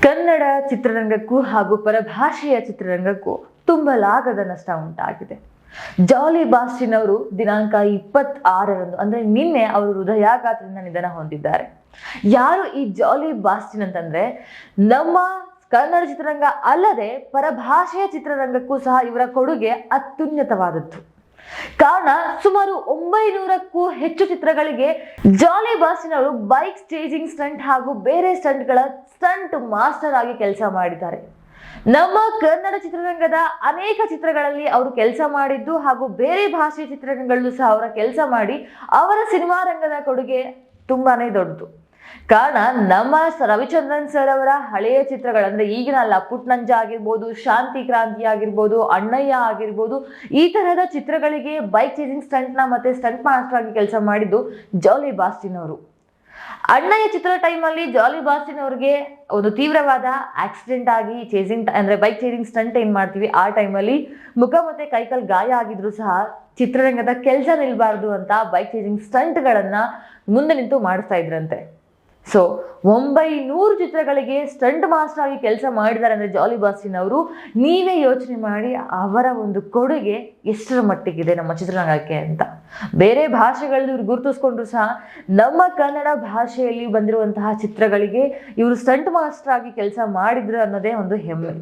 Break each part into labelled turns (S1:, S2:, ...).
S1: ಕನ್ನಡ ಚಿತ್ರರಂಗಕ್ಕೂ ಹಾಗೂ ಪರಭಾಷೆಯ ಚಿತ್ರರಂಗಕ್ಕೂ ತುಂಬಲಾಗದ ನಷ್ಟ ಉಂಟಾಗಿದೆ. ಜಾಲಿ ಬಾಸ್ಟಿನ್ ಅವರು ದಿನಾಂಕ 26ರಂದು ಅಂದ್ರೆ ನಿನ್ನೆ ಅವರು ಹೃದಯಾಘಾತದಿಂದ ನಿಧನ ಹೊಂದಿದ್ದಾರೆ. ಯಾರು ಈ ಜಾಲಿ ಬಾಸ್ಟಿನ್ ಅಂತಂದ್ರೆ ನಮ್ಮ ಕನ್ನಡ ಚಿತ್ರರಂಗ ಅಲ್ಲದೆ ಪರಭಾಷೆಯ ಚಿತ್ರರಂಗಕ್ಕೂ ಸಹ ಇವರ ಕೊಡುಗೆ ಅತ್ಯುನ್ನತವಾದದ್ದು. ಕಾರಣ ಸುಮಾರು 900ಕ್ಕೂ ಹೆಚ್ಚು ಚಿತ್ರಗಳಿಗೆ ಜಾಲಿ ಬಾಸ್ಟಿನ್ ಅವರು ಬೈಕ್ ಚೇಜಿಂಗ್ ಸ್ಟಂಟ್ ಹಾಗೂ ಬೇರೆ ಸ್ಟಂಟ್ಗಳ ಸ್ಟಂಟ್ ಮಾಸ್ಟರ್ ಆಗಿ ಕೆಲಸ ಮಾಡಿದ್ದಾರೆ. ನಮ್ಮ ಕನ್ನಡ ಚಿತ್ರರಂಗದ ಅನೇಕ ಚಿತ್ರಗಳಲ್ಲಿ ಅವರು ಕೆಲಸ ಮಾಡಿದ್ದು ಹಾಗೂ ಬೇರೆ ಭಾಷೆ ಚಿತ್ರರಂಗಗಳಲ್ಲೂ ಸಹ ಅವರ ಕೆಲಸ ಮಾಡಿ ಅವರ ಸಿನಿಮಾ ರಂಗದ ಕೊಡುಗೆ ತುಂಬಾನೇ ದೊಡ್ಡದು. ಕಾರಣ ನಮ್ಮ ರವಿಚಂದ್ರನ್ ಸರ್ ಅವರ ಹಳೆಯ ಚಿತ್ರಗಳಂದ್ರೆ ಈಗಿನ ಪುಟ್ನಂಜ ಆಗಿರ್ಬೋದು, ಶಾಂತಿ ಕ್ರಾಂತಿ ಆಗಿರ್ಬೋದು, ಅಣ್ಣಯ್ಯ ಆಗಿರ್ಬೋದು, ಈ ತರಹದ ಚಿತ್ರಗಳಿಗೆ ಬೈಕ್ ಚೇಜಿಂಗ್ ಸ್ಟಂಟ್ ನ ಮತ್ತೆ ಸ್ಟಂಟ್ ಮಾಸ್ಟರ್ ಆಗಿ ಕೆಲಸ ಮಾಡಿದ್ದು ಜಾಲಿ ಬಾಸ್ಟಿನ್ ಅವರು. ಅಣ್ಣಯ್ಯ ಚಿತ್ರ ಟೈಮಲ್ಲಿ ಜಾಲಿ ಬಾಸ್ಟಿನ್ ಅವ್ರಿಗೆ ಒಂದು ತೀವ್ರವಾದ ಆಕ್ಸಿಡೆಂಟ್ ಆಗಿ ಚೇಜಿಂಗ್ ಅಂದ್ರೆ ಬೈಕ್ ಚೇಜಿಂಗ್ ಸ್ಟಂಟ್ ಏನ್ ಮಾಡ್ತೀವಿ ಆ ಟೈಮಲ್ಲಿ ಮುಖ ಮತ್ತೆ ಕೈಕಾಲ್ ಗಾಯ ಆಗಿದ್ರು ಸಹ ಚಿತ್ರರಂಗದ ಕೆಲಸ ನಿಲ್ಬಾರ್ದು ಅಂತ ಬೈಕ್ ಚೇಜಿಂಗ್ ಸ್ಟಂಟ್ ಗಳನ್ನ ಮುಂದೆ ನಿಂತು ಮಾಡಿಸ್ತಾ ಇದ್ರಂತೆ. ಸೊ 900 ಚಿತ್ರಗಳಿಗೆ ಸ್ಟಂಟ್ ಮಾಸ್ಟರ್ ಆಗಿ ಕೆಲಸ ಮಾಡಿದ್ದಾರೆ ಅಂದ್ರೆ ಜಾಲಿ ಬಾಸ್ಟಿನ್ ಅವರು. ನೀವೇ ಯೋಚನೆ ಮಾಡಿ ಅವರ ಒಂದು ಕೊಡುಗೆ ಎಷ್ಟರ ಮಟ್ಟಿಗಿದೆ ನಮ್ಮ ಚಿತ್ರರಂಗಕ್ಕೆ ಅಂತ. ಬೇರೆ ಭಾಷೆಗಳಲ್ಲಿ ಇವ್ರು ಗುರುತಿಸ್ಕೊಂಡ್ರು ಸಹ ನಮ್ಮ ಕನ್ನಡ ಭಾಷೆಯಲ್ಲಿ ಬಂದಿರುವಂತಹ ಚಿತ್ರಗಳಿಗೆ ಇವರು ಸ್ಟಂಟ್ ಮಾಸ್ಟರ್ ಆಗಿ ಕೆಲಸ ಮಾಡಿದ್ರು ಅನ್ನೋದೇ ಒಂದು ಹೆಮ್ಮೆ.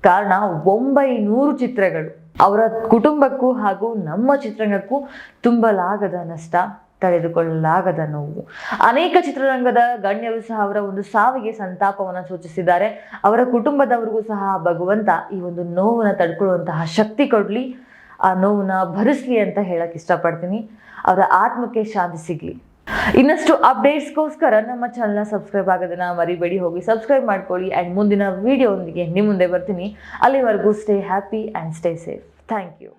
S1: ಕಾರಣ 900 ಚಿತ್ರಗಳು ಅವರ ಕುಟುಂಬಕ್ಕೂ ಹಾಗೂ ನಮ್ಮ ಚಿತ್ರರಂಗಕ್ಕೂ ತುಂಬಲಾಗದ ನಷ್ಟ, ತಡೆದುಕೊಳ್ಳಲಾಗದ ನೋವು. ಅನೇಕ ಚಿತ್ರರಂಗದ ಗಣ್ಯರು ಸಹ ಅವರ ಒಂದು ಸಾವಿಗೆ ಸಂತಾಪವನ್ನು ಸೂಚಿಸಿದ್ದಾರೆ. ಅವರ ಕುಟುಂಬದವರಿಗೂ ಸಹ ಭಗವಂತ ಈ ಒಂದು ನೋವನ್ನ ತಡ್ಕೊಳ್ಳುವಂತಹ ಶಕ್ತಿ ಕೊಡ್ಲಿ, ಆ ನೋವನ್ನ ಭರಿಸ್ಲಿ ಅಂತ ಹೇಳಕ್ ಇಷ್ಟಪಡ್ತೀನಿ. ಅವರ ಆತ್ಮಕ್ಕೆ ಶಾಂತಿ ಸಿಗ್ಲಿ. ಇನ್ನಷ್ಟು ಅಪ್ಡೇಟ್ಸ್ಗೋಸ್ಕರ ನಮ್ಮ ಚಾನಲ್ನ ಸಬ್ಸ್ಕ್ರೈಬ್ ಆಗೋದನ್ನ ಮರಿಬೇಡಿ. ಹೋಗಿ ಸಬ್ಸ್ಕ್ರೈಬ್ ಮಾಡ್ಕೊಳ್ಳಿ. ಅಂಡ್ ಮುಂದಿನ ವಿಡಿಯೋ ಒಂದಿಗೆ ನಿಮ್ಮ ಮುಂದೆ ಬರ್ತೀನಿ. ಅಲ್ಲಿವರೆಗೂ stay happy and stay safe. Thank you.